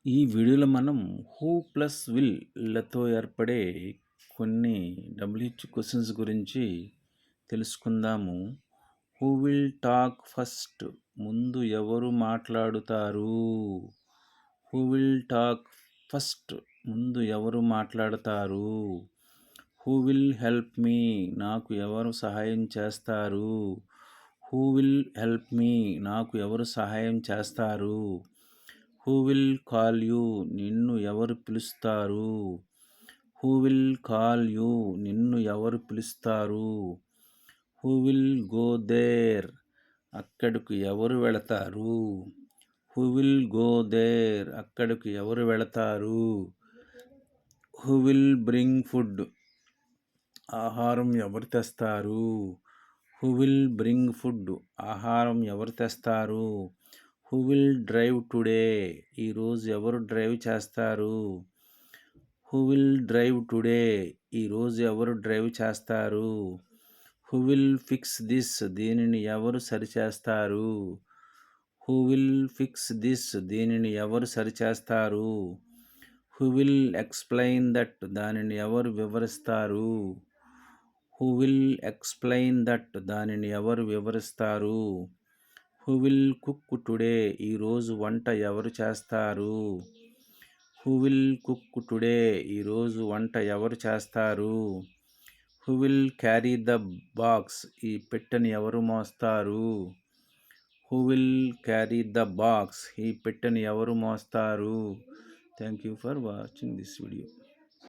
ఈ వీడియోలో మనం హూ ప్లస్ విల్ లతో ఏర్పడే కొన్ని డబ్ల్యూహెచ్ క్వశ్చన్స్ గురించి తెలుసుకుందాము. Who will talk first? ముందు ఎవరు మాట్లాడుతారు? Who will talk first? ముందు ఎవరు మాట్లాడతారు? Who will help me? నాకు ఎవరు సహాయం చేస్తారు? Who will help me? నాకు ఎవరు సహాయం చేస్తారు? Who will call you? నిన్ను ఎవరు పిలుస్తారు? Who will call you? నిన్ను ఎవరు పిలుస్తారు? Who will go there? అక్కడకు ఎవరు వెళతారు? Who will go there? అక్కడకు ఎవరు వెళతారు? Who will bring food? ఆహారం ఎవరు తెస్తారు? Who will bring food? ఆహారం ఎవరు తెస్తారు? Who will drive today? ఈరోజు ఎవరు డ్రైవ్ చేస్తారు? Who will drive today? ఈరోజు ఎవరు డ్రైవ్ చేస్తారు? Who will fix this? దీనిని ఎవరు సరిచేస్తారు? Who will fix this? దీనిని ఎవరు సరిచేస్తారు? Who will explain that? దానిని ఎవరు వివరిస్తారు? Who will explain that? దానిని ఎవరు వివరిస్తారు? Who will cook today? ఈరోజు వంట ఎవరు చేస్తారు? Who will cook today? ఈరోజు వంట ఎవరు చేస్తారు? Who will carry the box? ఈ పెట్టెని ఎవరు మోస్తారు? Who will carry the box? ఈ పెట్టెని ఎవరు మోస్తారు? Thank you for watching this video.